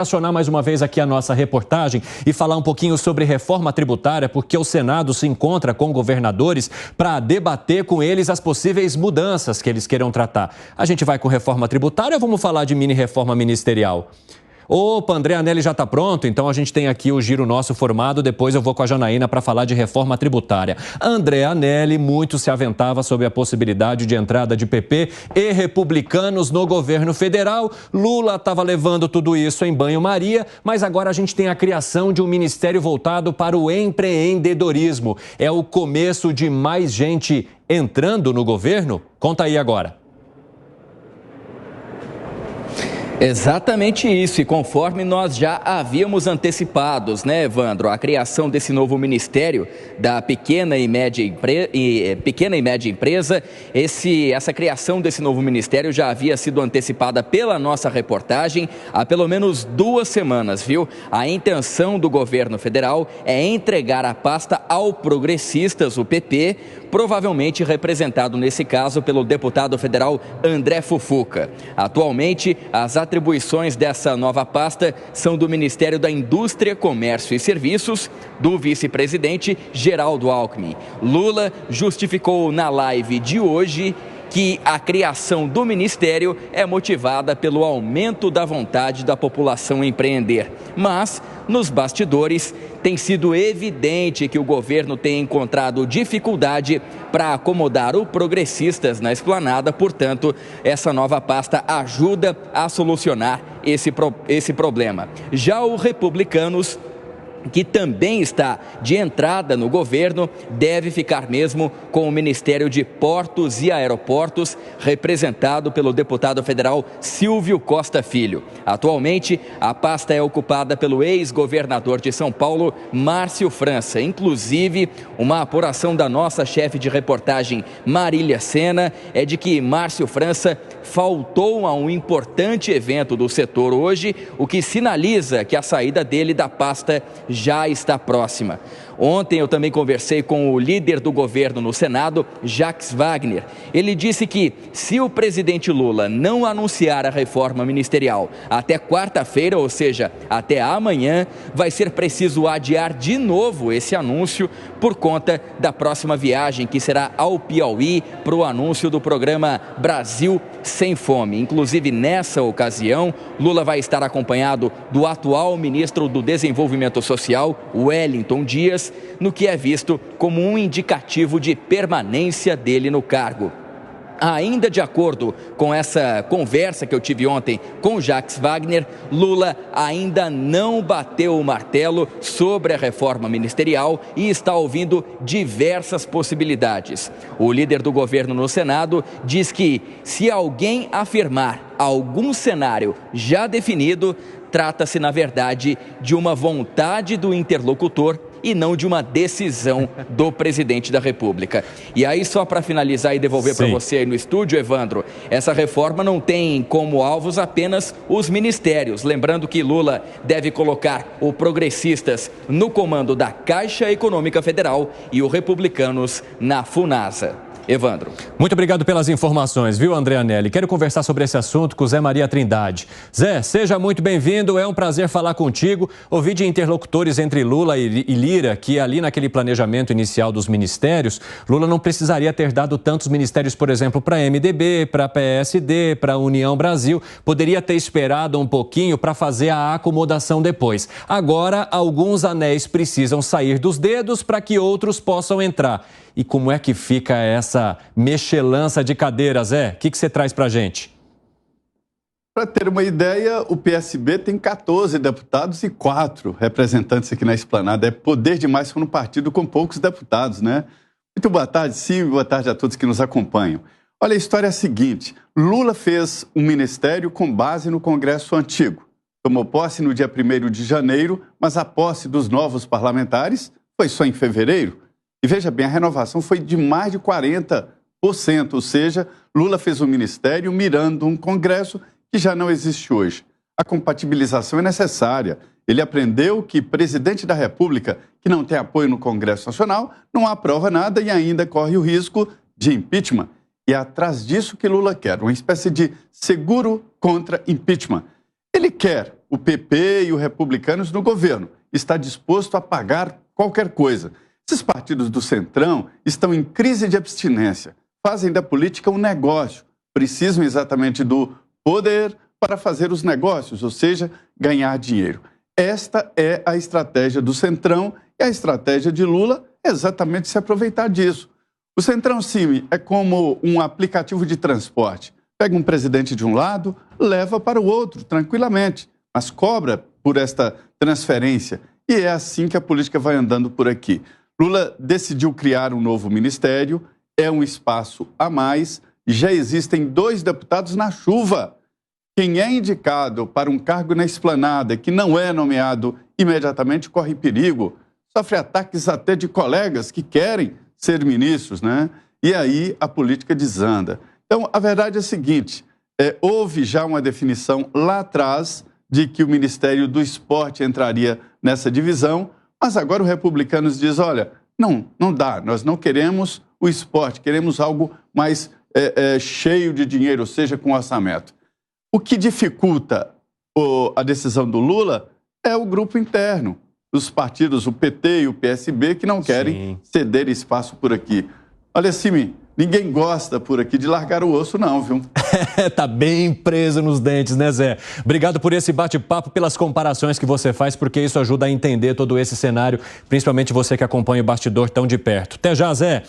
acionar mais uma vez aqui a nossa reportagem e falar um pouquinho sobre reforma tributária, porque o Senado se encontra com governadores para debater com eles as possíveis mudanças que eles queiram tratar. A gente vai com reforma tributária ou vamos falar de mini reforma ministerial? Opa, André Anelli já está pronto, então a gente tem aqui o giro nosso formado, depois eu vou com a Janaína para falar de reforma tributária. André Anelli muito se aventava sobre a possibilidade de entrada de PP e republicanos no governo federal. Lula estava levando tudo isso em banho-maria, mas agora a gente tem a criação de um ministério voltado para o empreendedorismo. É o começo de mais gente entrando no governo? Conta aí agora. Exatamente isso, e conforme nós já havíamos antecipados, né, Evandro? A criação desse novo ministério da pequena e média empresa, essa criação desse novo ministério já havia sido antecipada pela nossa reportagem há pelo menos 2 semanas, viu? A intenção do governo federal é entregar a pasta ao Progressistas, o PP, provavelmente representado nesse caso pelo deputado federal André Fufuca. Atualmente, as atribuições dessa nova pasta são do Ministério da Indústria, Comércio e Serviços, do vice-presidente Geraldo Alckmin. Lula justificou na live de hoje que a criação do ministério é motivada pelo aumento da vontade da população em empreender. Mas, nos bastidores, tem sido evidente que o governo tem encontrado dificuldade para acomodar o Progressistas na esplanada, portanto, essa nova pasta ajuda a solucionar esse problema. Já o Republicanos, que também está de entrada no governo, deve ficar mesmo com o Ministério de Portos e Aeroportos, representado pelo deputado federal Silvio Costa Filho. Atualmente, a pasta é ocupada pelo ex-governador de São Paulo, Márcio França. Inclusive, uma apuração da nossa chefe de reportagem, Marília Sena, é de que Márcio França faltou a um importante evento do setor hoje, o que sinaliza que a saída dele da pasta já está próxima. Ontem eu também conversei com o líder do governo no Senado, Jacques Wagner. Ele disse que se o presidente Lula não anunciar a reforma ministerial até quarta-feira, ou seja, até amanhã, vai ser preciso adiar de novo esse anúncio por conta da próxima viagem, que será ao Piauí, para o anúncio do programa Brasil Sem Fome. Inclusive, nessa ocasião, Lula vai estar acompanhado do atual ministro do Desenvolvimento Social, Wellington Dias, no que é visto como um indicativo de permanência dele no cargo. Ainda de acordo com essa conversa que eu tive ontem com Jacques Wagner, Lula ainda não bateu o martelo sobre a reforma ministerial e está ouvindo diversas possibilidades. O líder do governo no Senado diz que, se alguém afirmar algum cenário já definido, trata-se, na verdade, de uma vontade do interlocutor e não de uma decisão do presidente da República. E aí, só para finalizar e devolver para você aí no estúdio, Evandro, essa reforma não tem como alvos apenas os ministérios. Lembrando que Lula deve colocar o Progressistas no comando da Caixa Econômica Federal e o Republicanos na Funasa. Evandro. Muito obrigado pelas informações, viu, André Anelli? Quero conversar sobre esse assunto com o Zé Maria Trindade. Zé, seja muito bem-vindo, é um prazer falar contigo. Ouvi de interlocutores entre Lula e Lira que ali naquele planejamento inicial dos ministérios, Lula não precisaria ter dado tantos ministérios, por exemplo, para MDB, para PSD, para União Brasil. Poderia ter esperado um pouquinho para fazer a acomodação depois. Agora, alguns anéis precisam sair dos dedos para que outros possam entrar. E como é que fica essa mexelança de cadeiras, Zé? O que você traz para a gente? Para ter uma ideia, o PSB tem 14 deputados e 4 representantes aqui na esplanada. É poder demais para um partido com poucos deputados, né? Muito boa tarde, Silvio. Boa tarde a todos que nos acompanham. Olha, a história é a seguinte. Lula fez um ministério com base no Congresso antigo. Tomou posse no dia 1º de janeiro, mas a posse dos novos parlamentares foi só em fevereiro. E veja bem, a renovação foi de mais de 40%, ou seja, Lula fez um ministério mirando um Congresso que já não existe hoje. A compatibilização é necessária. Ele aprendeu que presidente da República que não tem apoio no Congresso Nacional não aprova nada e ainda corre o risco de impeachment. E é atrás disso que Lula quer, uma espécie de seguro contra impeachment. Ele quer o PP e o Republicanos no governo. Está disposto a pagar qualquer coisa. Esses partidos do Centrão estão em crise de abstinência, fazem da política um negócio, precisam exatamente do poder para fazer os negócios, ou seja, ganhar dinheiro. Esta é a estratégia do Centrão e a estratégia de Lula é exatamente se aproveitar disso. O Centrão Sim é como um aplicativo de transporte. Pega um presidente de um lado, leva para o outro tranquilamente, mas cobra por esta transferência. E é assim que a política vai andando por aqui. Lula decidiu criar um novo ministério, é um espaço a mais, já existem 2 deputados na chuva. Quem é indicado para um cargo na esplanada que não é nomeado imediatamente corre perigo, sofre ataques até de colegas que querem ser ministros, né? E aí a política desanda. Então, a verdade é a seguinte, houve já uma definição lá atrás de que o Ministério do Esporte entraria nessa divisão, mas agora os republicanos dizem, olha, não dá, nós não queremos o esporte, queremos algo mais cheio de dinheiro, ou seja, com orçamento. O que dificulta a decisão do Lula é o grupo interno, os partidos, o PT e o PSB, que não querem ceder espaço por aqui. Olha, Simi, ninguém gosta por aqui de largar o osso não, viu? Tá bem preso nos dentes, né, Zé? Obrigado por esse bate-papo, pelas comparações que você faz, porque isso ajuda a entender todo esse cenário, principalmente você que acompanha o bastidor tão de perto. Até já, Zé.